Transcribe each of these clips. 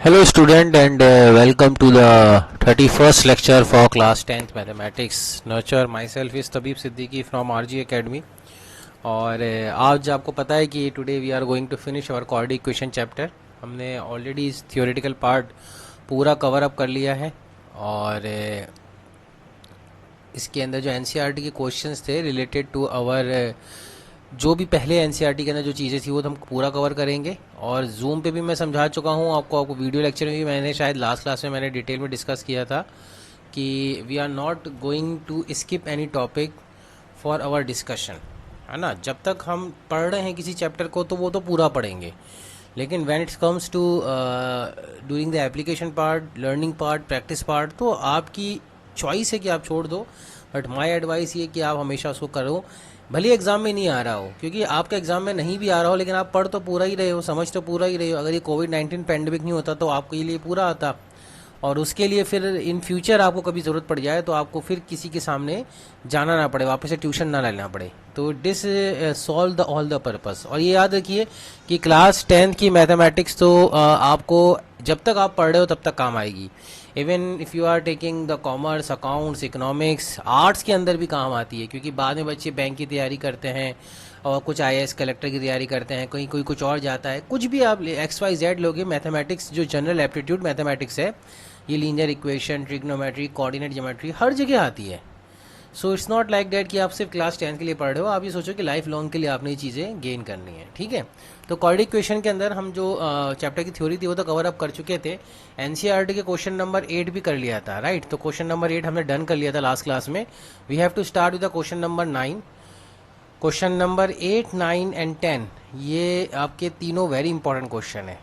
Hello student and welcome to the 31st lecture for class 10th mathematics. Nurture myself is Tabib Siddiqui from RG Academy. और आज आपको पता है कि today we are going to finish our coordinate equation chapter. हमने already इस theoretical part पूरा cover up कर लिया है और इसके अंदर जो एनसीईआरटी के क्वेश्चंस थे रिलेटेड टू आवर जो भी पहले एनसीईआरटी के अंदर जो चीज़ें थी वो हम पूरा कवर करेंगे. और जूम पे भी मैं समझा चुका हूँ आपको वीडियो लेक्चर में भी मैंने शायद लास्ट क्लास में मैंने डिटेल में डिस्कस किया था कि we are not going to skip any topic for our discussion, है ना. जब तक हम पढ़ रहे हैं किसी चैप्टर को तो वो तो पूरा पढ़ेंगे, लेकिन when it comes to during the application part, learning part, practice part, तो आपकी चॉइस है कि आप छोड़ दो. बट माय एडवाइस ये कि आप हमेशा उसको करो, भले एग्जाम में नहीं आ रहा हो, क्योंकि आपका एग्जाम में नहीं भी आ रहा हो लेकिन आप पढ़ तो पूरा ही रहे हो, समझ तो पूरा ही रहे हो. अगर ये कोविड-19 पैंडमिक नहीं होता तो आपके लिए पूरा आता, और उसके लिए फिर इन फ्यूचर आपको कभी ज़रूरत पड़ जाए तो आपको फिर किसी के सामने जाना ना पड़े, वापस से ट्यूशन ना लेना पड़े. तो this solve the all the purpose. और ये याद रखिए कि क्लास 10th की मैथमेटिक्स तो आपको जब तक आप पढ़ रहे हो तब तक काम आएगी. Even if you are taking the commerce, accounts, economics, arts के अंदर भी काम आती है, क्योंकि बाद में बच्चे बैंक की तैयारी करते हैं और कुछ आईएएस कलेक्टर की तैयारी करते हैं, कोई कुछ और जाता है. कुछ भी आप XYZ लोगे, मैथमेटिक्स जो जनरल एप्टीट्यूड मैथमेटिक्स है, ये linear equation, trigonometry, coordinate geometry हर जगह आती है. So it's not like that कि आप सिर्फ क्लास 10 के लिए पढ़ रहे हो, आप ये सोचो कि लाइफ लॉन्ग के लिए आपने ये चीज़ें गेन करनी है. ठीक है, तो कोऑर्डिनेट इक्वेशन के अंदर हम जो चैप्टर की थ्योरी थी वो तो कवर अप कर चुके थे. एनसीईआरटी के क्वेश्चन नंबर 8 भी कर लिया था, राइट. तो क्वेश्चन नंबर 8 हमने डन कर लिया था लास्ट क्लास में. We have to start with the question number 9. Question number 8, 9 and 10 ये आपके तीनों वेरी इंपॉर्टेंट क्वेश्चन है.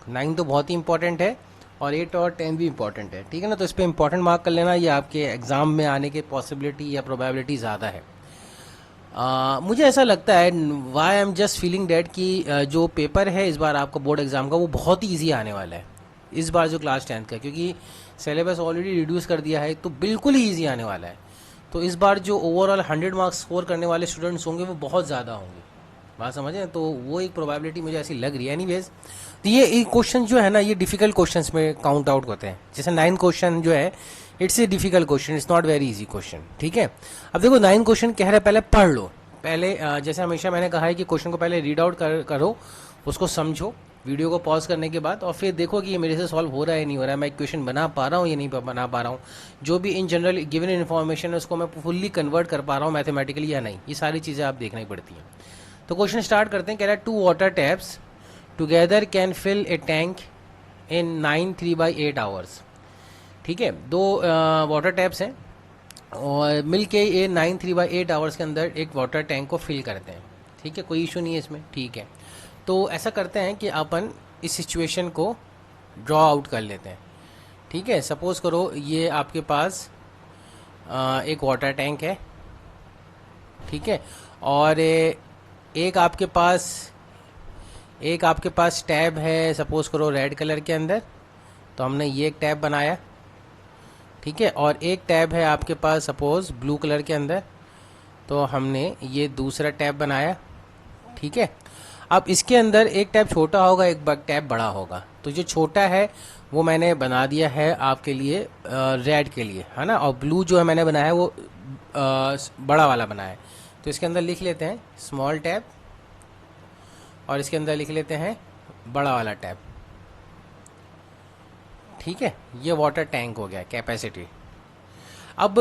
9 तो बहुत ही इंपॉर्टेंट है और 8 और 10 भी इंपॉर्टेंट है, ठीक है ना. तो इस पर इंपॉर्टेंट मार्क कर लेना, ये आपके एग्जाम में आने के पॉसिबिलिटी या प्रोबेबिलिटी ज़्यादा है. मुझे ऐसा लगता है, why I am just feeling that कि जो पेपर है इस बार आपका बोर्ड एग्जाम का वो बहुत ही ईजी आने वाला है इस बार जो क्लास 10th का, क्योंकि सिलेबस ऑलरेडी रिड्यूस कर दिया है तो बिल्कुल ही ईजी आने वाला है. तो इस बार जो ओवरऑल 100 मार्क्स स्कोर करने वाले स्टूडेंट्स होंगे वो बहुत ज़्यादा होंगे, बात समझें. तो वो एक प्रोबेबिलिटी मुझे ऐसी लग रही है. एनीवेज, तो ये क्वेश्चन जो है ना, ये डिफिकल्ट क्वेश्चंस में काउंट आउट होते हैं. जैसे 9 क्वेश्चन जो है it's a difficult question, it's not very easy question. ठीक है, अब देखो 9 क्वेश्चन कह रहे पहले पढ़ लो. पहले जैसे हमेशा मैंने कहा है कि क्वेश्चन को पहले रीड आउट करो, उसको समझो वीडियो को पॉज करने के बाद, और फिर देखो कि ये मेरे से सॉल्व हो रहा है नहीं हो रहा है, मैं इक्वेशन बना पा रहा हूँ या नहीं बना पा रहा हूँ, जो भी इन जनरल गिवन इन्फॉर्मेशन है उसको मैं फुल्ली कन्वर्ट कर पा रहा हूँ मैथमेटिकली या नहीं. ये सारी चीज़ें आप देखना ही पड़ती हैं. तो क्वेश्चन स्टार्ट करते हैं. कह रहा है 2 water taps together can fill a tank in 9 3/8 hours. ठीक है, 2 वाटर टैप्स हैं और मिल के ये 9 3/8 आवर्स के अंदर एक वाटर टैंक को फिल करते हैं. ठीक है, कोई इशू नहीं है इसमें. ठीक है, तो ऐसा करते हैं कि अपन इस सिचुएशन को ड्रॉ आउट कर लेते हैं. ठीक है, सपोज करो ये आपके पास एक वाटर टैंक है. ठीक है, और एक आपके पास टैब है, सपोज करो रेड कलर के अंदर, तो हमने ये एक टैब बनाया. ठीक है, और एक टैब है आपके पास सपोज ब्लू कलर के अंदर, तो हमने ये दूसरा टैब बनाया. ठीक है, अब इसके अंदर एक टैब छोटा होगा, एक टैब बड़ा होगा. तो जो छोटा है वो मैंने बना दिया है आपके लिए रेड के लिए, है ना, और ब्लू जो है मैंने बनाया है वो बड़ा वाला बनाया है. तो इसके अंदर लिख लेते हैं स्मॉल टैब और इसके अंदर लिख लेते हैं बड़ा वाला टैब. ठीक है, ये वाटर टैंक हो गया कैपेसिटी. अब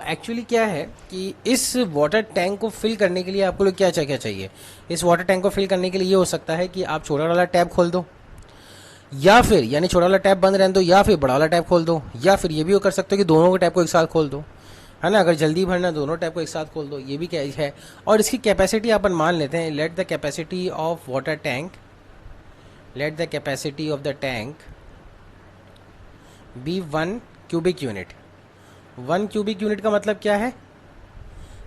एक्चुअली क्या है कि इस वाटर टैंक को फिल करने के लिए आपको लोग क्या चाहिए. इस वाटर टैंक को फिल करने के लिए ये हो सकता है कि आप छोटा वाला टैब खोल दो, या फिर यानी छोटा वाला टैब बंद रहने दो, या फिर बड़ा वाला टैब खोल दो, या फिर ये भी कर सकते हो कि दोनों के टैब को एक साथ खोल दो, है ना. अगर जल्दी भरना दोनों टैब को एक साथ खोल दो, ये भी क्या है. और इसकी कैपेसिटी अपन मान लेते हैं, let the capacity of water tank, let the capacity of the tank be 1 cubic unit. 1 cubic unit का मतलब क्या है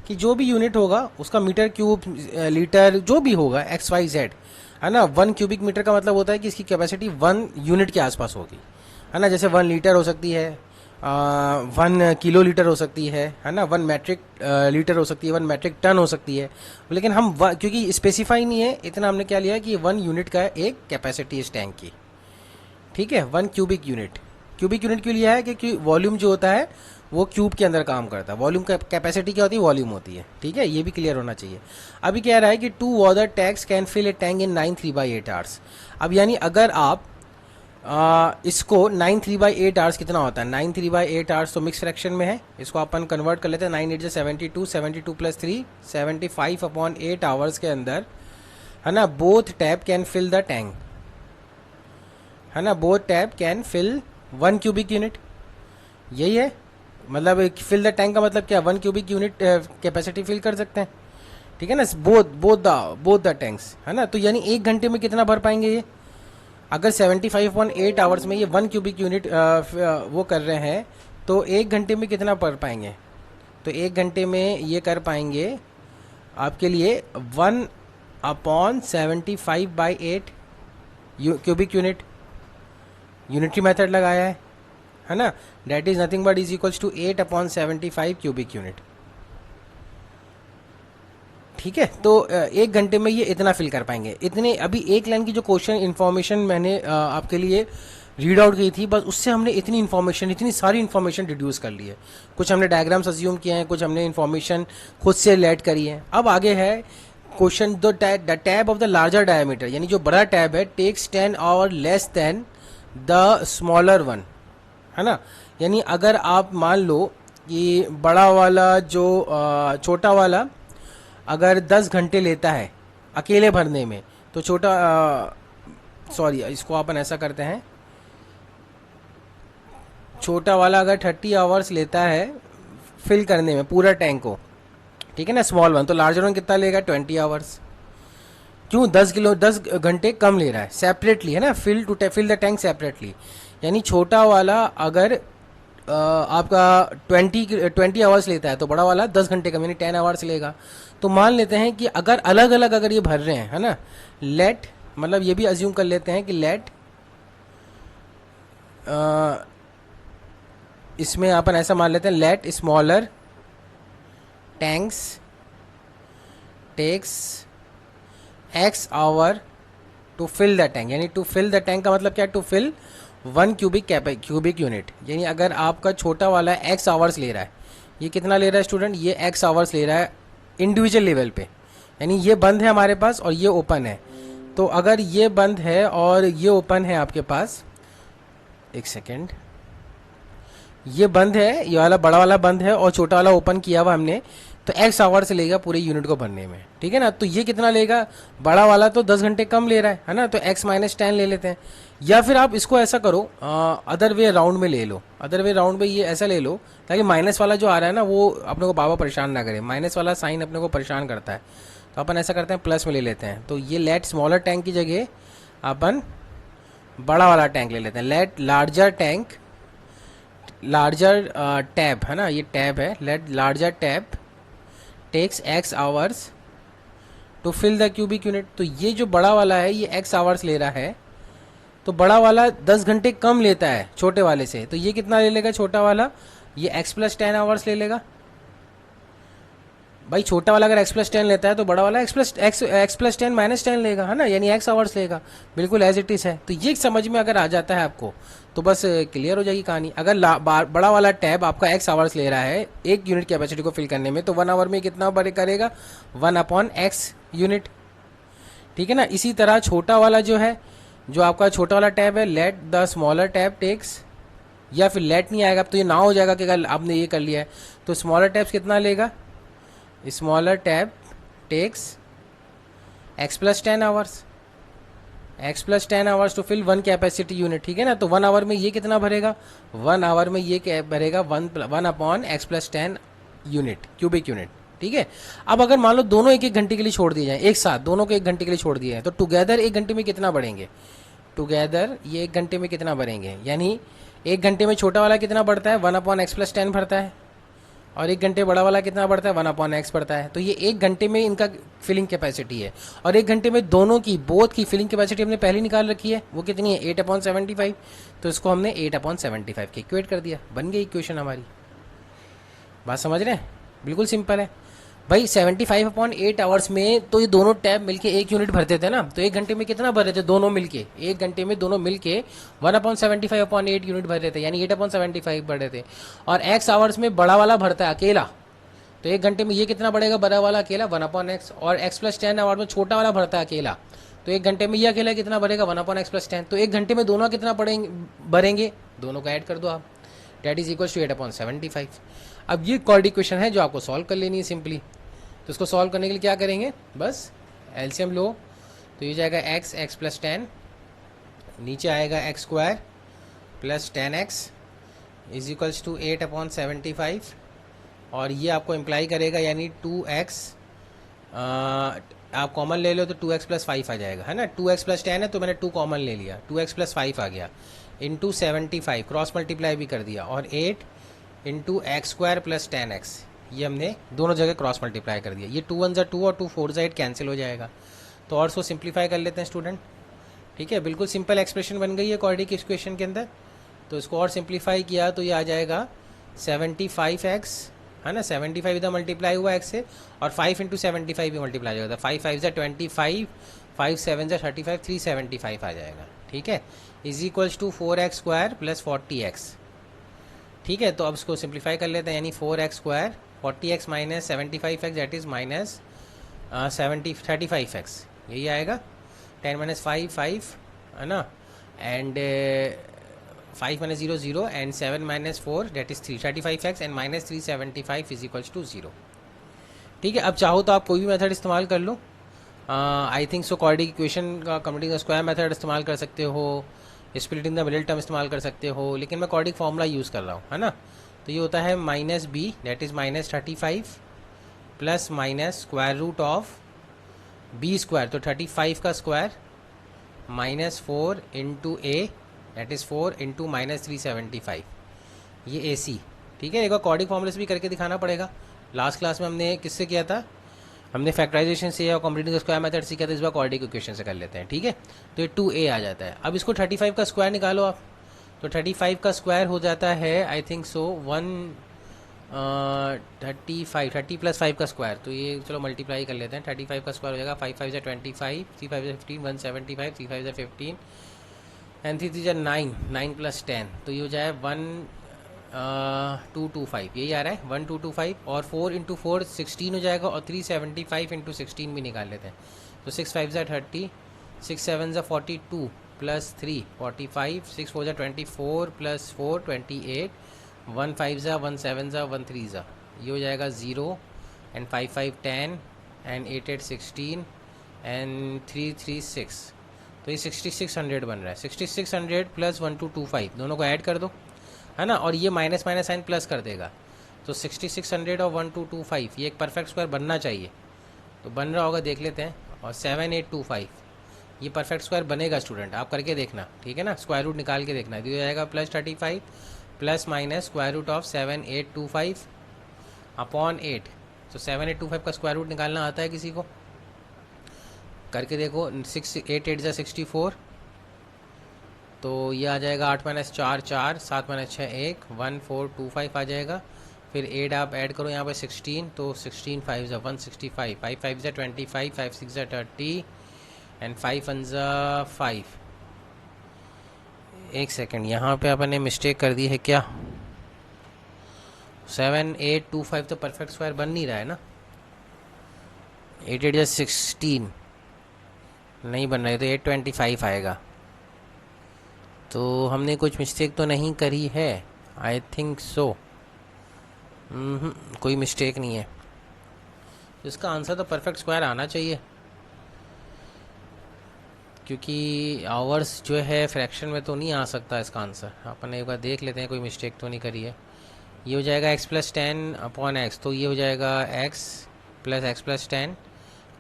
कि जो भी यूनिट होगा उसका मीटर क्यूब, लीटर, जो भी होगा XYZ, है ना. 1 क्यूबिक मीटर का मतलब होता है कि इसकी कैपेसिटी 1 यूनिट के आसपास होगी, है ना. जैसे 1 लीटर हो सकती है, 1 किलो लीटर हो सकती है ना, 1 मैट्रिक लीटर हो सकती है, 1 मैट्रिक टन हो सकती है. लेकिन हम क्योंकि स्पेसिफाई नहीं है इतना, हमने क्या लिया कि 1 यूनिट का एक कैपेसिटी इस टैंक की. ठीक है, 1 क्यूबिक यूनिट। क्यूबिक यूनिट क्यों लिया है? क्योंकि वॉल्यूम जो होता है वो क्यूब के अंदर काम करता है। वॉल्यूम कैपेसिटी क्या होती है? वॉल्यूम होती है। ठीक है, ये भी क्लियर होना चाहिए। अभी कह रहा है कि 2 water tanks can fill a tank in 9 3/8 hours. अब यानी अगर आप इसको 9 3/8 आवर्स कितना होता है? 9 3/8 आवर्स तो मिक्स फ्रैक्शन में है, इसको अपन कन्वर्ट कर लेते हैं। 9 8 72, 72 प्लस 3 75/8 आवर्स के अंदर, है ना, both tap can fill the tank, है ना, both tap can fill 1 cubic unit. यही है मतलब फिल द टैंक का मतलब क्या? 1 क्यूबिक यूनिट कैपेसिटी फिल कर सकते हैं। ठीक है ना, बोथ द टैंक्स, है ना। तो यानी 1 घंटे में कितना भर पाएंगे ये? अगर 75.8 आवर्स में ये 1 क्यूबिक यूनिट वो कर रहे हैं तो 1 घंटे में कितना भर पाएंगे? तो 1 घंटे में ये कर पाएंगे आपके लिए 1/75/8 क्यूबिक यूनिट। यूनिटरी मेथड लगाया है ना, that is nothing but is equals to 8/75 cubic unit. ठीक है, तो 1 घंटे में ये इतना फिल कर पाएंगे। इतने अभी एक लाइन की जो क्वेश्चन इन्फॉर्मेशन मैंने आपके लिए रीड आउट की थी, बस उससे हमने इतनी इन्फॉर्मेशन, इतनी सारी इन्फॉर्मेशन डिड्यूस कर ली है। कुछ हमने डायग्राम्स अज्यूम किए हैं, कुछ हमने इन्फॉर्मेशन खुद से लेट करी है। अब आगे है question, the tab of the larger diameter, यानी जो बड़ा टैब है, टेक्स 10 और less than the smaller one, है ना। यानी अगर आप मान लो कि बड़ा वाला जो छोटा वाला अगर 10 घंटे लेता है अकेले भरने में, तो छोटा सॉरी इसको अपन ऐसा करते हैं, छोटा वाला अगर 30 आवर्स लेता है फिल करने में पूरा टैंक को, ठीक है ना, स्मॉल वन, तो लार्जर वन कितना लेगा? 20 आवर्स। क्यों? 10 घंटे कम ले रहा है सेपरेटली, है ना, फिल द टैंक सेपरेटली। यानी छोटा वाला अगर आपका 20 आवर्स लेता है तो बड़ा वाला 10 घंटे कम यानी 10 आवर्स लेगा। तो मान लेते हैं कि अगर अलग अलग अगर ये भर रहे हैं, है ना, लेट मतलब ये भी अज्यूम कर लेते हैं कि लेट इसमें अपन ऐसा मान लेते हैं, let smaller tanks takes x hour to fill the tank. यानी टू फिल द टैंक का मतलब क्या है? To fill 1 cubic unit. यानी अगर आपका छोटा वाला x आवर्स ले रहा है, ये कितना ले रहा है स्टूडेंट? ये x आवर्स ले रहा है इंडिविजुअल लेवल पे। यानी ये बंद है हमारे पास और ये ओपन है। तो अगर ये बंद है और ये ओपन है आपके पास, एक सेकेंड, ये बंद है, ये वाला बड़ा वाला बंद है और छोटा वाला ओपन किया हुआ हमने, तो x आवर्स लेगा पूरे यूनिट को भरने में। ठीक है ना, तो ये कितना लेगा? बड़ा वाला तो 10 घंटे कम ले रहा है ना, तो x माइनस 10 ले लेते हैं। या फिर आप इसको ऐसा करो, अदर वे राउंड में ले लो, अदर वे राउंड में ये ऐसा ले लो ताकि माइनस वाला जो आ रहा है ना वो अपने को बाबा परेशान ना करे। माइनस वाला साइन अपने को परेशान करता है, तो अपन ऐसा करते हैं प्लस में ले लेते हैं। तो ये लेट स्मॉलर टैंक की जगह अपन बड़ा वाला टैंक ले लेते हैं। Let larger tank, larger tap, है ना, ये टैब है, let larger tap takes x hours to fill the cubic unit. तो ये जो बड़ा वाला है ये x आवर्स ले रहा है, तो बड़ा वाला 10 घंटे कम लेता है छोटे वाले से, तो ये कितना ले लेगा छोटा वाला? ये x प्लस 10 आवर्स ले लेगा। भाई छोटा वाला अगर x प्लस 10 लेता है तो बड़ा वाला x प्लस 10 माइनस 10 लेगा, है ना, यानी x आवर्स लेगा, बिल्कुल एज इट इज है। तो ये समझ में अगर आ जाता है आपको तो बस क्लियर हो जाएगी कहानी। अगर बड़ा वाला टैब आपका x आवर्स ले रहा है 1 यूनिट कैपेसिटी को फिल करने में, तो 1 आवर में कितना बड़े करेगा? 1/x unit. ठीक है ना। इसी तरह छोटा वाला जो है, जो आपका छोटा वाला टैब है, let the smaller tap takes, या फिर लेट नहीं आएगा तो ये ना हो जाएगा कि अगर आपने ये कर लिया है, तो स्मॉलर टैब्स कितना लेगा? Smaller tap takes x plus 10 hours, x plus 10 hours to fill 1 capacity unit. ठीक है ना, तो 1 आवर में ये कितना भरेगा? 1 आवर में ये भरेगा 1/x plus 10 unit, cubic unit. ठीक है। अब अगर मान लो दोनों 1-1 घंटे के लिए छोड़ दिए जाए, एक साथ दोनों को 1 घंटे के लिए छोड़ दिए जाए, तो टुगेदर 1 घंटे में कितना बढ़ेंगे? टुगेदर ये 1 घंटे में कितना बढ़ेंगे? यानी 1 घंटे में छोटा वाला कितना बढ़ता है? 1/x प्लस 10 भरता है, और 1 घंटे बड़ा वाला कितना बढ़ता है? 1/x बढ़ता है। तो ये 1 घंटे में इनका फिलिंग कैपेसिटी है, और 1 घंटे में दोनों की, बोथ की फिलिंग कैपेसिटी हमने पहले निकाल रखी है, वो कितनी है? 8/75। तो इसको हमने 8/75 के इक्वेट कर दिया, बन गई इक्वेशन हमारी। बात समझ रहे हैं? बिल्कुल सिंपल है। भाई 75/8 आवर्स में तो ये दोनों टैब मिलके 1 यूनिट भरते थे ना, तो 1 घंटे में कितना भर रहे थे दोनों मिलके? 1 घंटे में दोनों मिलके 1/75/8 यूनिट भर रहे थे, यानी 8/75 भर रहे थे। और एक्स आवर्स में बड़ा वाला भरता है अकेला, तो 1 घंटे में ये कितना बढ़ेगा बड़ा वाला अकेला 1/x। और x+10 आवर्स में छोटा वाला भरता है अकेला, तो 1 घंटे में ये अकेला कितना भरेगा 1/x+10। तो 1 घंटे में दोनों कितना पड़ेंगे भरेंगे, दोनों का ऐड कर दो आप, डेट इज इक्वल टू 8/75। अब ये कॉर्ड इक्वेशन है जो आपको सॉल्व कर लेनी है सिंपली। तो इसको सॉल्व करने के लिए क्या करेंगे, बस एलसीएम लो, तो ये जाएगा x+10, नीचे आएगा x² + 10x is equals to 8/75, और ये आपको इम्प्लाई करेगा यानी 2x, आप कॉमन ले लो तो 2x + 5 आ जाएगा, है ना। 2x + 10 है तो मैंने 2 कॉमन ले लिया, 2x + 5 आ गया, इंटू 75 क्रॉस मल्टीप्लाई भी कर दिया, और 8 इंटू x² + 10x, ये हमने दोनों जगह क्रॉस मल्टीप्लाई कर दिया। ये 2 1 2 और 2 4 8 कैंसिल हो जाएगा। तो और सो सिंप्लीफाई कर लेते हैं स्टूडेंट, ठीक है। बिल्कुल सिंपल एक्सप्रेशन बन गई है क्वाड्रेटिक इक्वेशन के अंदर। तो इसको और सिंप्लीफाई किया तो ये आ जाएगा 75x, है ना। 75 इधर मल्टीप्लाई हुआ x से, और 5 इंटू 75 भी मल्टीप्लाई हो जाता है, 5 5 25, 5 7 35, 375 आ जाएगा, ठीक है। Is equals to 4x² + 40x, ठीक है। तो अब इसको सिंप्लीफाई कर लेते हैं, यानी 4x² 40x - 75x that is -35x, यही आएगा। 10 - 5 5, है ना, and 5 - 0 0, and 7 - 4 that is 3, 35x and -375 is equals to 0, ठीक है। अब चाहो तो आप कोई भी मेथड इस्तेमाल कर लो, I think so quadratic equation का कंप्यूटिंग स्क्वायर मेथड इस्तेमाल कर सकते हो, स्प्लिटिंग द मिडिल टर्म इस्तेमाल कर सकते हो, लेकिन मैं क्वाड्रेटिक फार्मूला यूज़ कर रहा हूँ, है ना। तो ये होता है -b that is -35 plus minus square root of b², तो 35 का square -4 into a that is 4 into -375, ये AC, ठीक है। एक बार क्वाड्रेटिक फार्मूले से भी करके दिखाना पड़ेगा। लास्ट क्लास में हमने किससे किया था, हमने फैक्टराइजेशन से और कंप्लीटिंग स्क्वायर मेथड से किया था, इस बार क्वाड्रेटिक इक्वेशन से कर लेते हैं, ठीक है। तो ये 2a आ जाता है। अब इसको 35 का स्क्वायर निकालो आप, तो 35 का स्क्वायर हो जाता है आई थिंक सो 35 30 + 5 का स्क्वायर, तो ये चलो मल्टीप्लाई कर लेते हैं। 35 का स्क्वायर हो जाएगा 5 5 25, 3 5 15, 175, 3 5 15 एंड 3 3 9, 9 + 10, तो ये हो जाए 1225, यही आ रहा है 1225, और 4 इंटू 4 16 हो जाएगा, और 375 इंटू 16 भी निकाल लेते हैं। तो 6 5 30, 6 7 42 + 3 45, 6 4 24 + 4 28, 1 5 1 7 1 3, ये हो जाएगा 0, एंड 5 5 10, एंड 8 8 16, एंड 3 3 6, तो ये 6600 बन रहा है। 6600 + 1225 दोनों को ऐड कर दो, है ना, और ये माइनस माइनस साइन प्लस कर देगा, तो 6600 और 1225 ये एक परफेक्ट स्क्वायर बनना चाहिए, तो बन रहा होगा देख लेते हैं। और 7825 ये परफेक्ट स्क्वायर बनेगा स्टूडेंट, आप करके देखना, ठीक है ना, स्क्वायर रूट निकाल के देखना। तो जाएगा +35 plus minus square root of 7825 upon 8, तो 7825 का स्क्वायर रूट निकालना आता है किसी को, करके देखो। 6 8 8 64, तो ये आ जाएगा 8 - 4 4, 7 - 6 1, 1425 आ जाएगा। फिर 8 आप ऐड करो यहाँ पे 16, तो 16 5 165, 5 5 25, 5 6 30, एंड 5 1 5। एक सेकेंड, यहाँ पे आपने मिस्टेक कर दी है क्या, 7825 तो परफेक्ट स्क्वायर बन नहीं रहा है ना, 8 8 16 नहीं बन रहा है, तो 825 आएगा। तो हमने कुछ मिस्टेक तो नहीं करी है, आई थिंक सो, कोई मिस्टेक नहीं है, तो इसका आंसर तो परफेक्ट स्क्वायर आना चाहिए, क्योंकि आवर्स जो है फ्रैक्शन में तो नहीं आ सकता इसका आंसर। अपन एक बार देख लेते हैं कोई मिस्टेक तो नहीं करी है। ये हो जाएगा x + 10 अपॉन x, तो ये हो जाएगा x + x + 10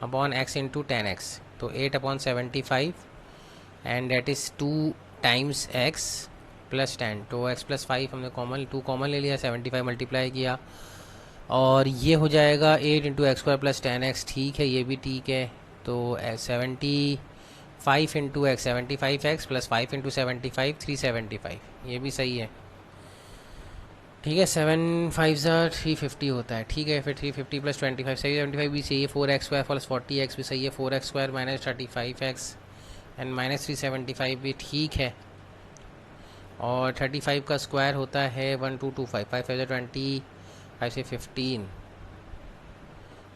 upon x into 10x, तो 8/75, and that is 2 times x + 10, तो x + 5 हमने कॉमन 2 कॉमन ले लिया, 75 मल्टीप्लाई किया, और ये हो जाएगा 8 इंटू x² + 10x, ठीक है, ये भी ठीक है। तो 75 इंटू x 75x + 5 इंटू 75 375, ये भी सही है। ठीक है, 7 5 350 होता है। ठीक है, फिर 350 प्लस 25 सही, 75 भी सही है, 4x² प्लस 40x भी सही है, 4x² minus 35x and minus 375 भी ठीक है। और 35 का स्क्वायर होता है 1225, 5 5 20, 5 से 15,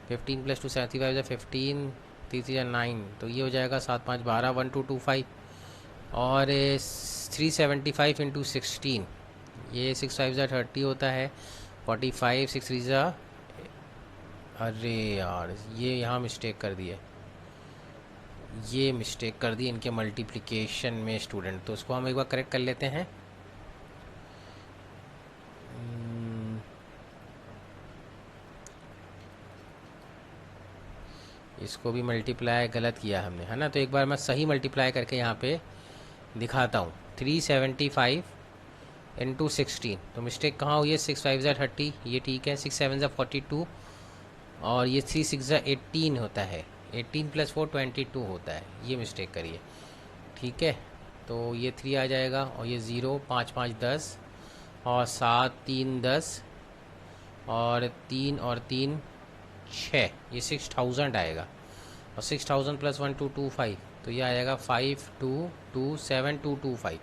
15 प्लस 2 75 15, 3 9, तो ये हो जाएगा 7 5 12, 1225। और 375 इंटू 16, ये 6 5 30 होता है, 45 6 3 अरे यार ये यहाँ मिस्टेक कर दिए, ये मिस्टेक कर दी इनके मल्टीप्लिकेशन में स्टूडेंट, तो उसको हम एक बार करेक्ट कर लेते हैं। इसको भी मल्टीप्लाई गलत किया हमने, है ना, तो एक बार मैं सही मल्टीप्लाई करके यहाँ पे दिखाता हूँ। 375 इंटू 16, तो मिस्टेक कहाँ हुई है, 6 5 30, ये ठीक है, 6 7 42, और ये 3 6 18 होता है, 18 प्लस 4 22 होता है, ये मिस्टेक करिए। ठीक है, तो ये 3 आ जाएगा, और ये 0 5 5 10, और 7 3 10, और 3 और 3 6, ये 6000 आएगा, और 6000 प्लस 1225, तो ये आएगा 5227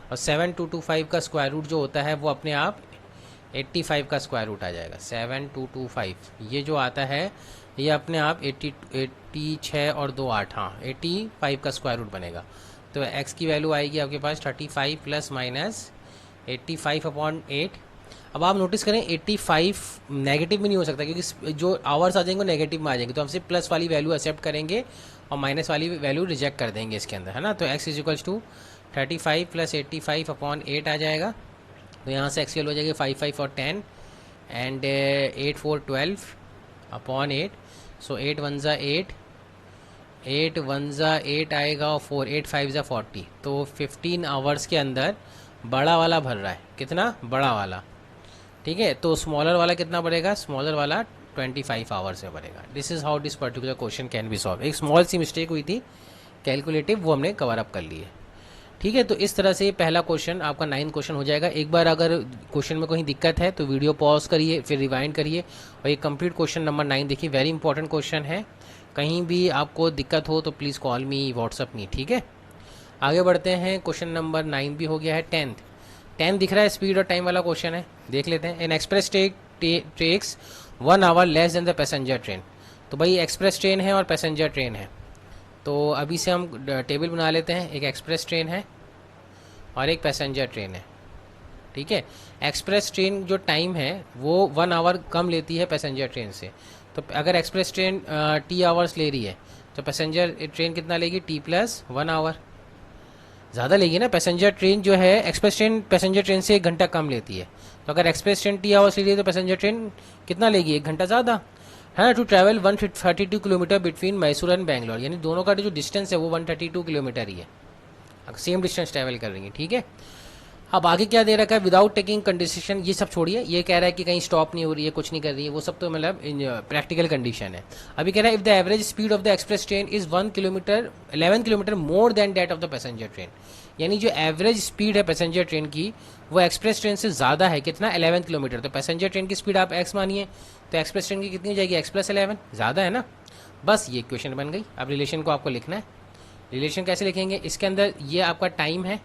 और 7225 का स्क्वायर रूट जो होता है वो अपने आप 85 का स्क्वायर रूट आ जाएगा। 7225 ये जो आता है ये अपने आप 86 और 2 8, हाँ 85 का स्क्वायर रूट बनेगा। तो x की वैल्यू आएगी आपके पास 35 प्लस माइनस 85/8। अब आप नोटिस करें 85 नेगेटिव भी नहीं हो सकता, क्योंकि जो आवर्स आ जाएंगे वो नेगेटिव में आ जाएंगे, तो हम सिर्फ प्लस वाली वैल्यू एक्सेप्ट करेंगे और माइनस वाली वैल्यू रिजेक्ट कर देंगे इसके अंदर, है ना। तो x is equals to 35 plus 85/8 आ जाएगा। तो यहाँ से x की वैल्यू हो जाएगी 5 5 और 10 एंड 8 4 12/8। सो 8 1 ज़ा 8, 8 1 ज़ा 8 आएगा, और 4 8 5 ज़ा 40। तो 15 आवर्स के अंदर बड़ा वाला भर रहा है, कितना बड़ा वाला, ठीक है। तो स्मॉलर वाला कितना बढ़ेगा, स्मॉलर वाला 25 आवर्स में बढ़ेगा। This is how this particular question can be solve. एक स्मॉल सी मिस्टेक हुई थी कैलकुलेटिव, वो हमने कवर अप कर ली है। ठीक है, तो इस तरह से पहला क्वेश्चन आपका 9 क्वेश्चन हो जाएगा। एक बार अगर क्वेश्चन में कोई दिक्कत है तो वीडियो पॉज करिए, फिर रिवाइंड करिए और ये कंप्लीट क्वेश्चन नंबर 9 देखिए, वेरी इंपॉर्टेंट क्वेश्चन है। कहीं भी आपको दिक्कत हो तो please call me, WhatsApp me, ठीक है। आगे बढ़ते हैं, क्वेश्चन नंबर 9 भी हो गया है। 10 दिख रहा है, स्पीड और टाइम वाला क्वेश्चन है, देख लेते हैं। An express takes 1 hour less than the passenger train. तो भाई एक्सप्रेस ट्रेन है और पैसेंजर ट्रेन है, तो अभी से हम टेबल बना लेते हैं। एक एक्सप्रेस ट्रेन है और एक पैसेंजर ट्रेन है, ठीक है। एक्सप्रेस ट्रेन जो टाइम है वो 1 आवर कम लेती है पैसेंजर ट्रेन से। तो अगर एक्सप्रेस ट्रेन टी आवर्स ले रही है तो पैसेंजर ट्रेन कितना लेगी, टी प्लस 1 आवर ज़्यादा लेगी ना। पैसेंजर ट्रेन जो है, एक्सप्रेस ट्रेन पैसेंजर ट्रेन से 1 घंटा कम लेती है, तो अगर एक्सप्रेस ट्रेन टी आवर्स ले रही है तो पैसेंजर ट्रेन कितना लेगी, 1 घंटा ज़्यादा, है ना। To travel 132 kilometre between Mysore and Bangalore, यानी दोनों का जो डिस्टेंस है वो 132 किलोमीटर ही है, सेम डिस्टेंस ट्रैवल कर रही है, ठीक है। अब आगे क्या दे रखा है, विदाउट टेकिंग कंडीशन, ये सब छोड़िए, ये कह रहा है कि कहीं स्टॉप नहीं हो रही है, कुछ नहीं कर रही है, वो सब तो मतलब प्रैक्टिकल कंडीशन है। अभी कह रहा है if the average speed of the express train is 11 kilometre more than that of the passenger train, यानी जो एवरेज स्पीड है पैसेंजर ट्रेन की वो एक्सप्रेस ट्रेन से ज़्यादा है, कितना, 11 किलोमीटर। तो पैसेंजर ट्रेन की स्पीड आप x मानिए, तो एक्सप्रेस ट्रेन की कितनी हो जाएगी, x प्लस 11, ज़्यादा है ना। बस ये क्वेश्चन बन गई। अब रिलेशन को आपको लिखना है। रिलेशन कैसे लिखेंगे, इसके अंदर ये आपका टाइम है,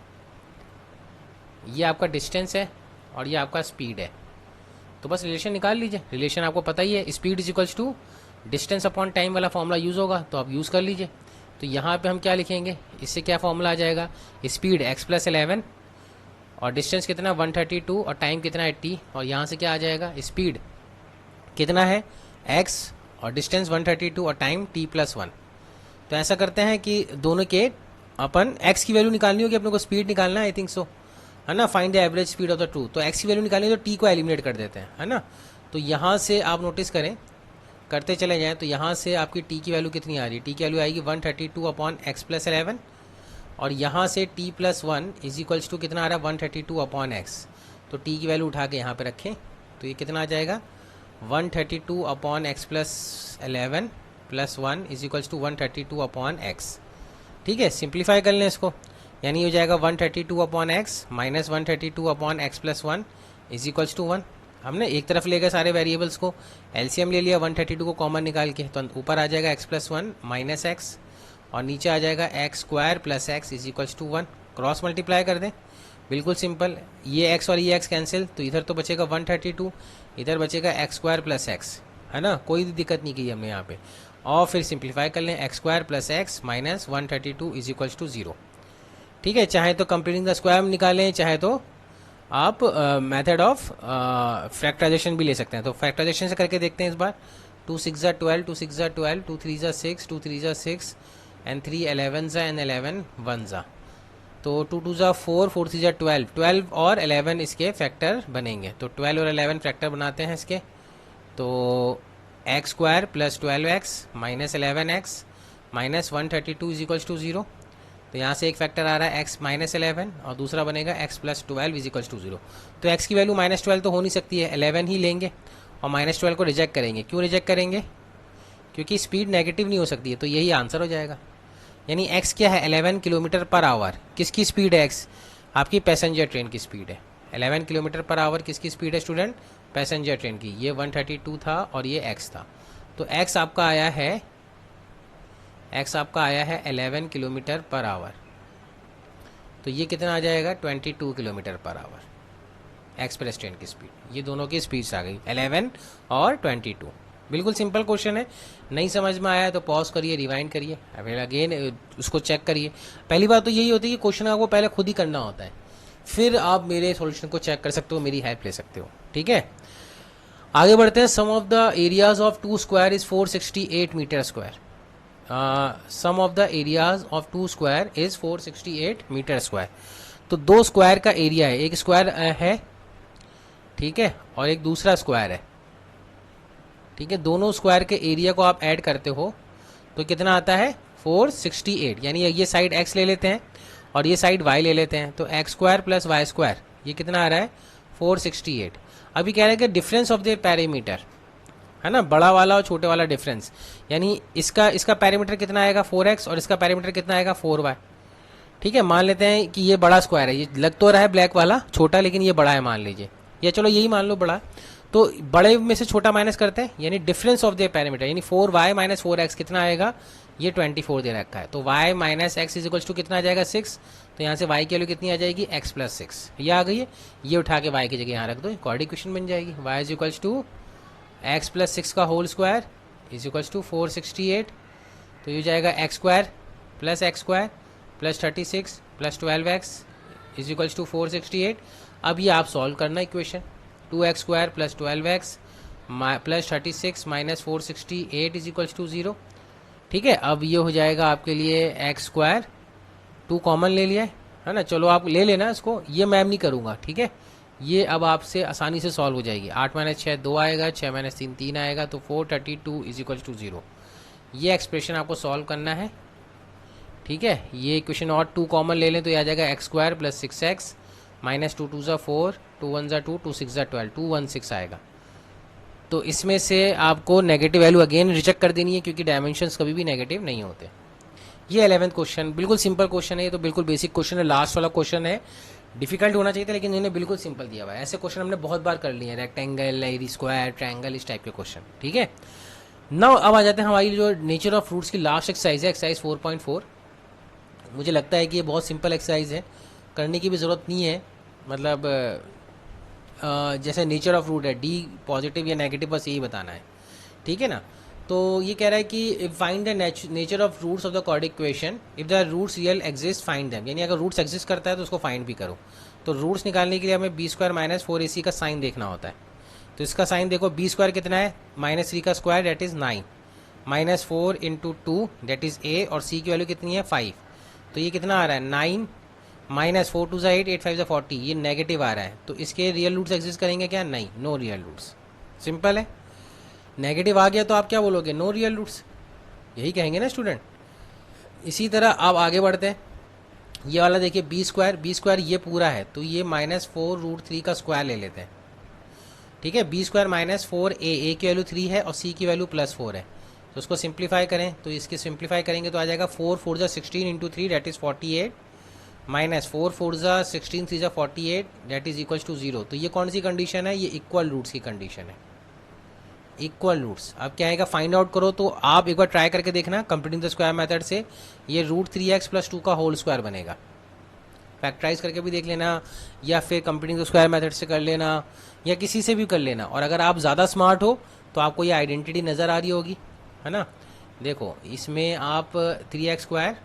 ये आपका डिस्टेंस है, और ये आपका स्पीड है। तो बस रिलेशन निकाल लीजिए। रिलेशन आपको पता ही है, speed is equals to distance upon time वाला फॉर्मूला यूज़ होगा, तो आप यूज़ कर लीजिए। तो यहाँ पे हम क्या लिखेंगे, इससे क्या फॉर्मूला आ जाएगा, स्पीड x प्लस 11 और डिस्टेंस कितना 132 और टाइम कितना 80, और यहाँ से क्या आ जाएगा, स्पीड कितना है x और डिस्टेंस 132 और टाइम t प्लस 1। तो ऐसा करते हैं कि दोनों के अपन x की वैल्यू निकालनी होगी, अपने को स्पीड निकालना है, आई थिंक सो, है ना। Find the average speed of the two, तो x की वैल्यू निकालनी है तो t को एलिमिनेट कर देते हैं, है ना। तो यहाँ से आप नोटिस करें, करते चले जाएं, तो यहाँ से आपकी t की वैल्यू कितनी आ रही है, t की वैल्यू आएगी 132 अपॉन x प्लस 11, और यहाँ से t plus 1 is equals to कितना आ रहा है, 132 अपॉन x। तो t की वैल्यू उठा के यहाँ पे रखें, तो ये कितना आ जाएगा, 132 upon x plus 11 plus 1 is equals to 132 upon x, ठीक है। सिंप्लीफाई कर लें इसको, यानी हो जाएगा 132 upon x minus 132 upon x plus 1 is equals to 1। हमने एक तरफ ले गए सारे वेरिएबल्स को, एलसीएम ले लिया 132 को कॉमन निकाल के, तो ऊपर आ जाएगा x प्लस 1 माइनस एक्स और नीचे आ जाएगा x square plus x is equals to 1। Cross multiply कर दें, बिल्कुल सिंपल, ये x और ये x कैंसिल, तो इधर तो बचेगा 132, इधर बचेगा एक्स स्क्वायर प्लस एक्स, है ना, कोई दिक्कत नहीं की हमने यहाँ पे। और फिर सिंप्लीफाई कर लें, x square plus x minus 132 is equals to 0। ठीक है, चाहे तो कंप्लीटिंग द स्क्वायर निकालें, चाहे तो आप मेथड ऑफ फैक्टराइजेशन भी ले सकते हैं। तो फैक्टराइजेशन से करके देखते हैं इस बार। 2 6 ज़ा 12, 2 6 ज़ा 12, 2 3 ज़ा 6, 2 3 ज़ा 6 एंड 3 11 ज़ा एंड 11 1 ज़ा। तो 2 2 ज़ा 4, 4 3 ज़ा 12, 12 और 11 इसके फैक्टर बनेंगे। तो 12 और 11 फैक्टर बनाते हैं इसके। तो x square plus 12x minus 11x minus 132 is equals to 0। तो यहाँ से एक फैक्टर आ रहा है x माइनस 11 और दूसरा बनेगा x plus 12 is equals to 0। तो x की वैल्यू माइनस 12 तो हो नहीं सकती है, 11 ही लेंगे और माइनस 12 को रिजेक्ट करेंगे। क्यों रिजेक्ट करेंगे? क्योंकि स्पीड नेगेटिव नहीं हो सकती है, तो यही आंसर हो जाएगा। यानी x क्या है? 11 किलोमीटर पर आवर। किसकी स्पीड है x? आपकी पैसेंजर ट्रेन की स्पीड है। 11 किलोमीटर पर आवर किसकी स्पीड है स्टूडेंट? पैसेंजर ट्रेन की। ये 132 था और ये x था। तो x आपका आया है 11 किलोमीटर पर आवर। तो ये कितना आ जाएगा? 22 kilometre per hour express train की स्पीड। ये दोनों की स्पीड्स आ गई 11 और 22। बिल्कुल सिंपल क्वेश्चन है। नहीं समझ में आया तो पॉज करिए, रिवाइंड करिए, फिर अगेन उसको चेक करिए। पहली बात तो यही होती है कि क्वेश्चन आपको पहले खुद ही करना होता है, फिर आप मेरे सॉल्यूशन को चेक कर सकते हो, मेरी हेल्प ले सकते हो। ठीक है, आगे बढ़ते हैं। Sum of the areas of 2 square is 468 metre square. Sum of the areas of 2 square is 468 metre square. तो 2 स्क्वायर का एरिया है, एक स्क्वायर है, ठीक है, और एक दूसरा स्क्वायर है, ठीक है। दोनों स्क्वायर के एरिया को आप ऐड करते हो तो कितना आता है? 468। यानी ये साइड x ले लेते हैं और ये साइड y ले लेते हैं, तो x square plus y square, ये कितना आ रहा है? 468। अभी कह रहे हैं कि डिफरेंस ऑफ द पैरामीटर, है ना, बड़ा वाला और छोटे वाला डिफरेंस। यानी इसका पैरामीटर कितना आएगा? 4x और इसका पैरामीटर कितना आएगा? 4y। ठीक है, मान लेते हैं कि ये बड़ा स्क्वायर है, ये लग तो रहा है ब्लैक वाला छोटा, लेकिन ये बड़ा है मान लीजिए, या चलो यही मान लो बड़ा। तो बड़े में से छोटा माइनस करते हैं, यानी डिफरेंस ऑफ द पैरामीटर, यानी 4y माइनस 4x कितना आएगा? ये 24 दे रखा है। तो y minus x is equals to कितना आ जाएगा? 6। तो यहाँ से y की वैल्यू कितनी आ जाएगी? x plus 6। ये आ गई है, ये उठा के y की जगह यहाँ रख दो, कॉर्ड इक्वेशन बन जाएगी। y इज इक्वल्स टू एक्स प्लस 6 का whole square is equals to 468। तो ये जाएगा x square plus 36 plus 12x is equals to 468। अब ये आप सॉल्व करना equation. 2x square plus 12x plus 36 minus 468 is equals to 0। ठीक है, अब ये हो जाएगा आपके लिए एक्स स्क्वायर, 2 कॉमन ले लिया है ना, चलो आप ले लेना इसको, ये मैं नहीं करूँगा। ठीक है, ये अब आपसे आसानी से सॉल्व हो जाएगी। 8 माइनस 6 2 आएगा, 6 माइनस 3 3 आएगा, तो 432 इज इक्वल्स टू 0। ये एक्सप्रेशन आपको सॉल्व करना है। ठीक है, ये इक्वेशन और 2 कॉमन ले लें तो ये आ जाएगा x square plus 6x minus 2 2 ज़ा 4, 2 1 ज़ा 2, 2 6 ज़ा 12, 216 आएगा। तो इसमें से आपको नेगेटिव वैल्यू अगेन रिजेक्ट कर देनी है, क्योंकि डायमेंशंस कभी भी नेगेटिव नहीं होते। ये 11th क्वेश्चन बिल्कुल सिंपल क्वेश्चन है, ये तो बिल्कुल बेसिक क्वेश्चन है, लास्ट वाला क्वेश्चन है। डिफिकल्ट होना चाहिए था, लेकिन इन्होंने बिल्कुल सिंपल दिया हुआ है। ऐसे क्वेश्चन हमने बहुत बार कर लिए हैं, रेक्टेंगल, स्क्वायर, ट्रायंगल, इस टाइप के क्वेश्चन। ठीक है, नाउ अब आ जाते हैं हमारी जो नेचर ऑफ फ्रूट्स की लास्ट एक्सरसाइज है, एक्सरसाइज 4.4। मुझे लगता है कि ये बहुत सिंपल एक्सरसाइज है, करने की भी ज़रूरत नहीं है। मतलब जैसे नेचर ऑफ फ्रूट है, डी पॉजिटिव या नेगेटिव, बस यही बताना है। ठीक है ना, तो ये कह रहा है कि find the nature of roots of the quadratic equation, if the roots real exist find them. यानी अगर रूट्स एग्जिस्ट करता है तो उसको फाइंड भी करो। तो रूट्स निकालने के लिए हमें बी स्क्वायर माइनस 4ac का साइन देखना होता है। तो इसका साइन देखो, बी स्क्वायर कितना है? माइनस 3 का square that is 9, minus 4 into 2 that is a, और c की वैल्यू कितनी है? 5। तो ये कितना आ रहा है? 9 माइनस 4 2 ज़ा 8, 8 5 ज़ा 40, ये नेगेटिव आ रहा है। तो इसके रियल रूट्स एग्जिस्ट करेंगे क्या? नहीं, नो रियल रूट्स। सिंपल है, नेगेटिव आ गया तो आप क्या बोलोगे? नो रियल रूट्स, यही कहेंगे ना स्टूडेंट। इसी तरह आप आगे बढ़ते हैं। ये वाला देखिए, बी स्क्वायर ये पूरा है, तो ये माइनस 4√3 का स्क्वायर ले लेते हैं। ठीक है, बी स्क्वायर माइनस 4a की वैल्यू 3 है और c की वैल्यू प्लस 4 है। तो उसको सिंप्लीफाई करें, तो इसके सिंप्लीफाई करेंगे तो आ जाएगा 4 4 ज़ा 16 into 3 that is 48 minus 4 4 16 3 48 that is equal to 0। तो ये कौन सी कंडीशन है? ये इक्वल रूट्स की कंडीशन है, इक्वल रूट्स। अब क्या आएगा, फाइंड आउट करो। तो आप एक बार ट्राई करके देखना कंप्यूटिंग द स्क्वायर मेथड से, ये √3x+2 का होल स्क्वायर बनेगा। फैक्टराइज करके भी देख लेना, या फिर कंप्यूटिंग द स्क्वायर मेथड से कर लेना, या किसी से भी कर लेना। और अगर आप ज़्यादा स्मार्ट हो तो आपको ये आइडेंटिटी नज़र आ रही होगी, है ना। देखो इसमें आप 3x²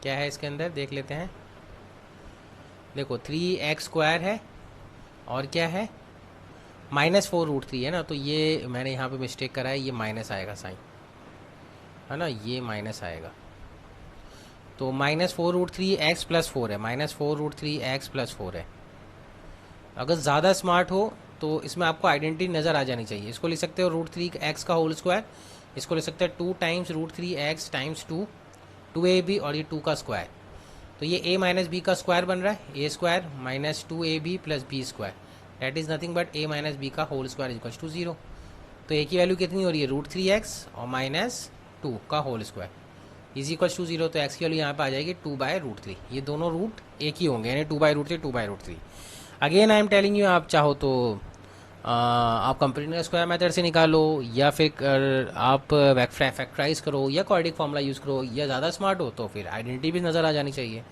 क्या है इसके अंदर देख लेते हैं। देखो 3x² है और क्या है, -4√3 है ना। तो ये मैंने यहाँ पे मिस्टेक करा है, ये माइनस आएगा साइन, है ना, ये माइनस आएगा। तो -4√3x+4 है, -4√3x+4 है। अगर ज़्यादा स्मार्ट हो तो इसमें आपको आइडेंटिटी नज़र आ जानी चाहिए। इसको लिख सकते हो √3x का होल स्क्वायर, इसको लिख सकते हैं 2 टाइम्स √3x टाइम्स 2, 2ab, और ये 2 का स्क्वायर। तो ये a माइनस बी का स्क्वायर बन रहा है, a² minus 2ab plus b², that is nothing but a minus b का होल स्क्वायर इक्वल्स टू 0। तो a की वैल्यू कितनी हो रही है, √3x और -2 का whole square is equals to 0। तो x की वैल्यू यहाँ पे आ जाएगी 2/√3। ये दोनों रूट एक ही होंगे, यानी 2/√3 2/√3। Again I am telling you, आप चाहो तो आप कंप्यूटिंग स्क्वायर मेथड से निकालो, या फिर आप फैक्टराइज करो, या क्वाड्रेटिक फॉर्मूला यूज़ करो, या ज़्यादा स्मार्ट हो तो फिर आइडेंटिटी भी नज़र आ जानी चाहिए।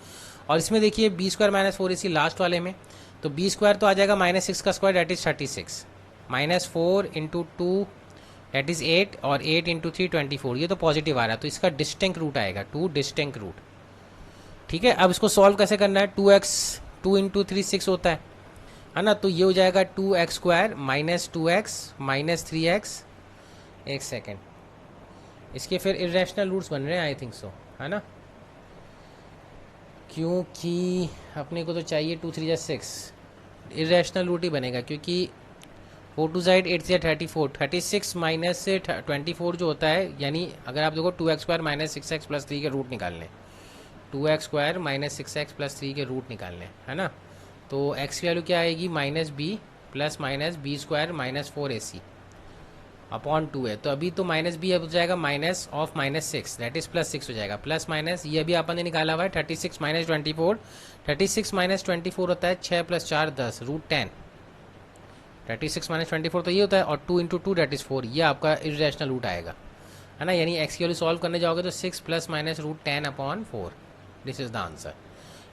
और इसमें देखिए b² - 4ac लास्ट वाले में, तो b² तो आ जाएगा -6 का square that is 36, -4 × 2 that is 8, और 8 × 3 24। ये तो पॉजिटिव आ रहा है, तो इसका डिस्टिंक्ट रूट आएगा, 2 डिस्टिंक्ट रूट। ठीक है, अब इसको सॉल्व कैसे करना है, 2x 2 × 3 6 होता है ना। तो ये हो जाएगा 2x² - 2x - 3x। एक सेकेंड, इसके फिर इरेशनल रूट्स बन रहे हैं आई थिंक सो, है ना, क्योंकि अपने को तो चाहिए 2 3 6, इरेशनल रूट ही बनेगा, क्योंकि 4 2 8 3 34, 36 माइनस से 24 जो होता है, यानी अगर आप देखो 2x² - 6x + 3 के रूट निकालने, 2x² - 6x + 3 के रूट निकालने, है ना। तो x की वैल्यू क्या आएगी, -b plus -b² - 4ac upon 2 है। तो अभी तो -b हो जाएगा माइनस ऑफ -6 दैट इज +6 हो जाएगा, प्लस माइनस ये अभी अपन ने निकाला हुआ है 36 - 24, 36 - 24 होता है 6 + 4 10 √10, 36 - 24 तो ये होता है, और 2 × 2 दैट इज़ 4, ये आपका इरेशनल रूट आएगा, है ना। यानी x की वैल्यू सॉल्व करने जाओगे तो 6 ± √10/4, दिस इज द आंसर।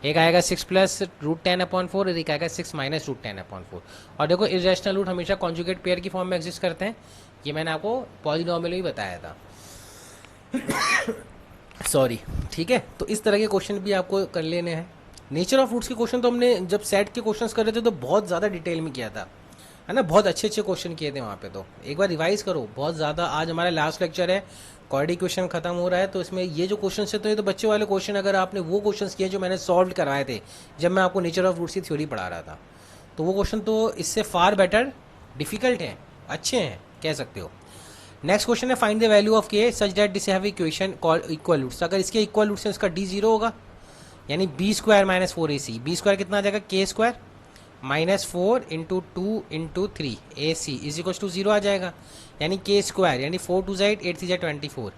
एक आएगा 6 + √10/4 और एक आएगा 6 - √10/4। और देखो इरेशनल रूट हमेशा कॉन्जुगेट पेयर की फॉर्म में एग्जिस्ट करते हैं, ये मैंने आपको पॉलीनॉमियल में बताया था। सॉरी, ठीक है। तो इस तरह के क्वेश्चन भी आपको कर लेने हैं। नेचर ऑफ रूट्स के क्वेश्चन तो हमने जब सेट के क्वेश्चंस कर रहे थे तो बहुत ज़्यादा डिटेल में किया था, है ना, बहुत अच्छे अच्छे क्वेश्चन किए थे वहाँ पे। तो एक बार रिवाइज करो बहुत ज़्यादा। आज हमारा लास्ट लेक्चर है, क्वाड्रेटिक क्वेश्चन खत्म हो रहा है, तो इसमें ये जो क्वेश्चन है तो ये तो बच्चे वाले क्वेश्चन, अगर आपने वो क्वेश्चन किए जो मैंने सॉल्व करवाए थे जब मैं आपको नेचर ऑफ रूट्स की थ्योरी पढ़ा रहा था, तो वो क्वेश्चन तो इससे फार बेटर डिफिकल्ट हैं, अच्छे हैं कह सकते हो। नेक्स्ट क्वेश्चन है find the value of k such that this have equation called equal roots. अगर इसके इक्वल रूट्स हैं इसका d 0 होगा, यानी b² - 4ac, b² कितना आ जाएगा k² -4 × 2 × 3 ac is equal to 0 आ जाएगा, यानी k² यानी 4 2 8 8 3 24,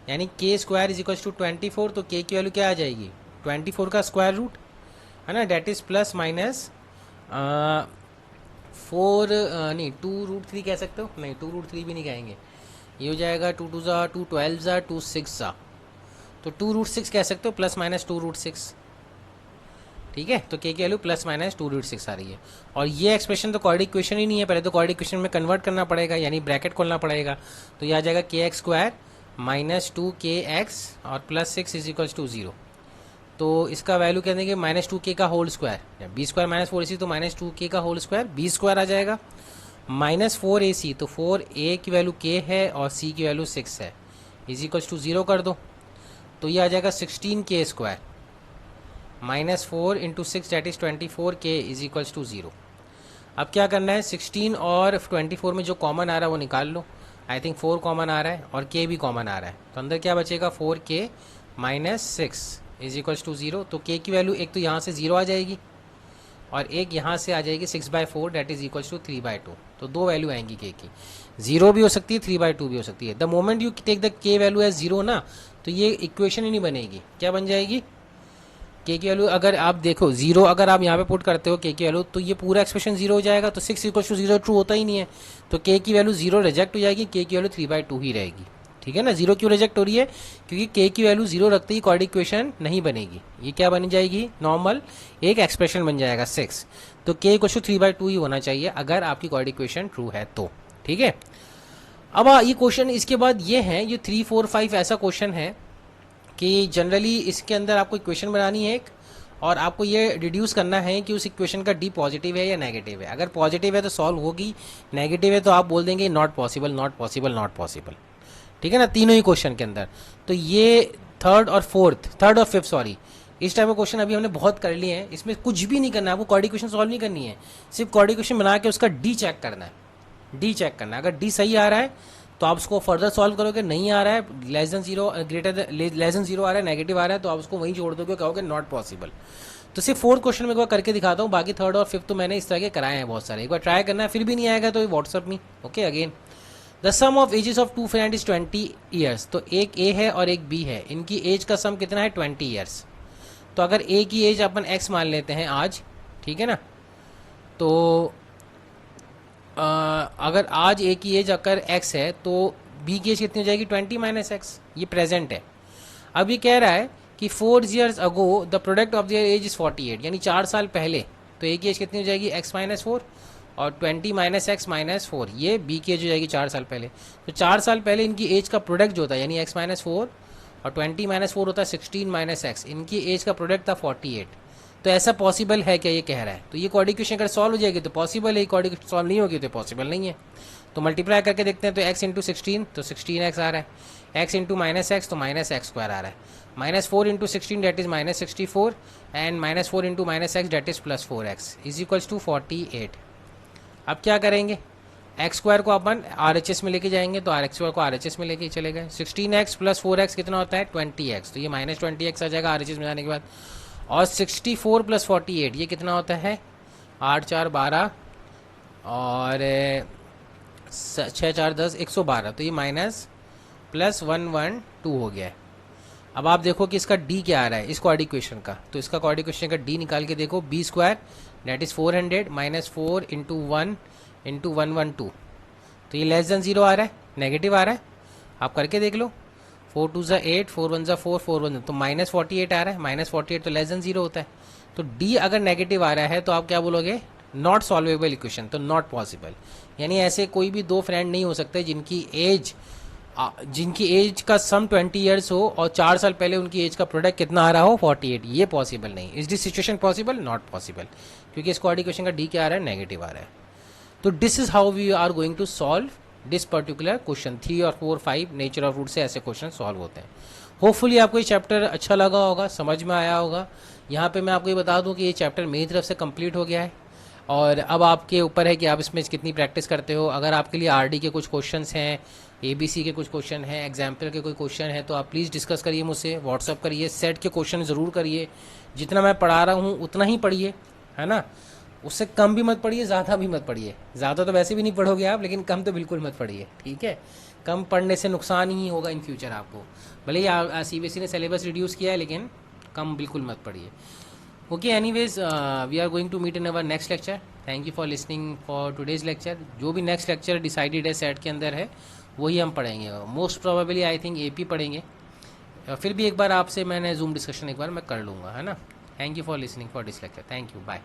यानी k² इज इक्वल टू 24। तो k की वैल्यू क्या आ जाएगी, 24 का स्क्वायर रूट, है ना, डेट इज प्लस माइनस 4 नहीं 2√3 कह सकते हो, नहीं 2√3 भी नहीं कहेंगे, ये हो जाएगा 2 2 2 12 2 6, तो 2√6 कह सकते हो, प्लस माइनस 2√6। ठीक है, तो k की वैल्यू प्लस माइनस 2√6 आ रही है। और ये एक्सप्रेशन तो क्वाड्रेटिक इक्वेशन ही नहीं है, पहले तो क्वाड्रेटिक इक्वेशन में कन्वर्ट करना पड़ेगा, यानी ब्रैकेट खोलना पड़ेगा। तो ये आ जाएगा kx² - 2kx और +6 इज इक्वल्स टू 0। तो इसका वैल्यू क्या देंगे, -2k का होल स्क्वायर, b² - 4ac तो -2k का होल स्क्वायर, b² आ जाएगा, -4ac तो 4a की वैल्यू k है और c की वैल्यू 6 है, इज इक्वल्स टू 0 कर दो। तो ये आ जाएगा 16k² -4 × 6 that is 24k is equals to 0। अब क्या करना है, 16 और 24 में जो कॉमन आ रहा है वो निकाल लो। आई थिंक 4 कॉमन आ रहा है और k भी कॉमन आ रहा है, तो अंदर क्या बचेगा, 4k - 6 इज इक्वल्स टू 0। तो k की वैल्यू एक तो यहाँ से 0 आ जाएगी और एक यहाँ से आ जाएगी 6/4 दैट इज इक्वल्स टू 3/2। तो दो वैल्यू आएंगी k की, 0 भी हो सकती है 3/2 भी हो सकती है। The moment you take the k value as 0 ना, तो ये इक्वेशन ही नहीं बनेगी, क्या बन जाएगी, के की वैल्यू अगर आप देखो 0 अगर आप यहाँ पे पुट करते हो के की वैल्यू, तो ये पूरा एक्सप्रेशन 0 हो जाएगा, तो 6 इक्वल टू 0 ट्रू होता ही नहीं है, तो के की वैल्यू 0 रिजेक्ट हो जाएगी, के की वैल्यू 3/2 ही रहेगी। ठीक है ना, 0 क्यों रिजेक्ट हो रही है, क्योंकि के की वैल्यू 0 रखते ही क्वाड्रेटिक इक्वेशन नहीं बनेगी, ये क्या बन जाएगी, नॉर्मल एक एक्सप्रेशन बन जाएगा 6, तो के इक्वल टू 3/2 ही होना चाहिए अगर आपकी क्वाड्रेटिक इक्वेशन ट्रू है तो। ठीक है, अब ये क्वेश्चन इसके बाद ये है, ये 3, 4, 5 ऐसा क्वेश्चन है कि जनरली इसके अंदर आपको इक्वेशन बनानी है एक, और आपको ये डिड्यूस करना है कि उस इक्वेशन का डी पॉजिटिव है या नेगेटिव है। अगर पॉजिटिव है तो सॉल्व होगी, नेगेटिव है तो आप बोल देंगे not possible, not possible, not possible. ठीक है ना, तीनों ही क्वेश्चन के अंदर। तो ये थर्ड और फिफ्थ सॉरी, इस टाइप का क्वेश्चन अभी हमने बहुत कर लिए हैं, इसमें कुछ भी नहीं करना है आपको, क्वाड्रेटिक इक्वेशन सॉल्व नहीं करनी है, सिर्फ क्वाड्रेटिक इक्वेशन बना के उसका डी चेक करना है, डी चेक करना है। अगर डी सही आ रहा है तो आप उसको फर्दर सॉल्व करोगे, नहीं आ रहा है less than 0 greater less than 0 आ रहा है, नेगेटिव आ रहा है, तो आप उसको वहीं छोड़ दोगे, कहोगे नॉट पॉसिबल। तो सिर्फ फोर्थ क्वेश्चन में एक बार करके दिखाता हूँ, बाकी थर्ड और फिफ्थ तो मैंने इस तरह के कराए हैं बहुत सारे, एक बार ट्राई करना है, फिर भी नहीं आएगा तो व्हाट्सअप में। Okay, again the sum of ages of two friend is 20 years, तो एक ए है और एक बी है, इनकी एज का सम कितना है 20 ईयर्स। तो अगर ए की एज अपन एक्स मान लेते हैं आज, ठीक है ना, तो अगर आज ए की एज अगर एक्स है तो बी की एज कितनी हो जाएगी 20 माइनस एक्स, ये प्रेजेंट है। अब ये कह रहा है कि 4 years ago the product of their age is 48, यानी 4 साल पहले, तो ए की एज कितनी हो जाएगी x माइनस 4 और 20 माइनस एक्स माइनस 4, ये बी की एज हो जाएगी 4 साल पहले। तो 4 साल पहले इनकी एज का प्रोडक्ट जो होता है, यानी x माइनस 4 और 20 माइनस 4 होता है 16 माइनस एक्स, इनकी एज का प्रोडक्ट था 48। तो ऐसा पॉसिबल है क्या, ये कह रहा है, तो ये क्वाड्रेटिक इक्वेशन अगर सॉल्व हो जाएगी तो पॉसिबल है, क्वाड्रेटिक इक्वेशन सॉल्व नहीं होगी तो पॉसिबल नहीं है। तो मल्टीप्लाई करके देखते हैं, तो x इंटू 16 तो 16x आ रहा है, x इंटू माइनस एक्स तो माइनस एक्स स्क्वायर आ रहा है, minus 4 into 16 that is minus 64 and minus 4 into minus x that is plus 4x is equals to 48। अब क्या करेंगे, एक्स स्क्वायर को अपन RHS में लेके जाएंगे, तो आर एक्स स्क्वायर को RHS में लेके चले गए, 16x प्लस 4x कितना होता है 20x, तो ये माइनस 20x आ जाएगा RHS में जाने के बाद, और 64 प्लस 48 ये कितना होता है 8 4 12 और 6 4 10 112, तो ये माइनस प्लस 112 हो गया है। अब आप देखो कि इसका डी क्या आ रहा है इस क्वाड्रेटिक इक्वेशन का, तो इसका क्वाड्रेटिक इक्वेशन का डी निकाल के देखो, b square that is 400 minus 4 into 1 into 112, तो ये लेस देन 0 आ रहा है, नेगेटिव आ रहा है, आप करके देख लो, 4 2 ज़ा 8 4 1 ज़ा 4 4 1, तो माइनस 48 आ रहा है, माइनस 48 तो लेस देन 0 होता है। तो डी अगर नेगेटिव आ रहा है तो आप क्या बोलोगे, नॉट सॉल्वेबल इक्वेशन, तो नॉट पॉसिबल, यानी ऐसे कोई भी दो फ्रेंड नहीं हो सकते जिनकी एज का सम 20 ईयर्स हो और 4 साल पहले उनकी एज का प्रोडक्ट कितना आ रहा हो 48, ये पॉसिबल नहीं। Is this situation possible, not possible, क्योंकि इस क्वाड्रेटिक इक्वेशन का डी क्या आ रहा है, नेगेटिव आ रहा है। तो this is how we are going to solve this particular question. 3 और 4 5 नेचर ऑफ रूट से ऐसे क्वेश्चन सॉल्व होते हैं। होपफुली आपको ये चैप्टर अच्छा लगा होगा, समझ में आया होगा। यहाँ पे मैं आपको ये बता दूँ कि ये चैप्टर मेरी तरफ से कंप्लीट हो गया है, और अब आपके ऊपर है कि आप इसमें कितनी प्रैक्टिस करते हो। अगर आपके लिए आरडी के कुछ क्वेश्चंस हैं, एबीसी के कुछ क्वेश्चन हैं, एग्जाम्पल के कोई क्वेश्चन है, तो आप प्लीज़ डिस्कस करिए मुझसे, व्हाट्सअप करिए, सेट के क्वेश्चन ज़रूर करिए, जितना मैं पढ़ा रहा हूँ उतना ही पढ़िए, है ना, उससे कम भी मत पढ़िए, ज़्यादा भी मत पढ़िए। ज़्यादा तो वैसे भी नहीं पढ़ोगे आप, लेकिन कम तो बिल्कुल मत पढ़िए, ठीक है। कम पढ़ने से नुकसान ही होगा इन फ्यूचर आपको, भले ही CBSE ने सिलेबस रिड्यूस किया है, लेकिन कम बिल्कुल मत पढ़िए। Okay, anyways we are going to meet in our next lecture. Thank you for listening for today's lecture. जो भी नेक्स्ट लेक्चर डिसाइडेड है सेट के अंदर है, वही हम पढ़ेंगे। Most probably I think AP पढ़ेंगे, फिर भी एक बार आपसे मैंने जूम डिस्कशन एक बार मैं कर लूँगा, है ना। Thank you for listening for this lecture, thank you, bye.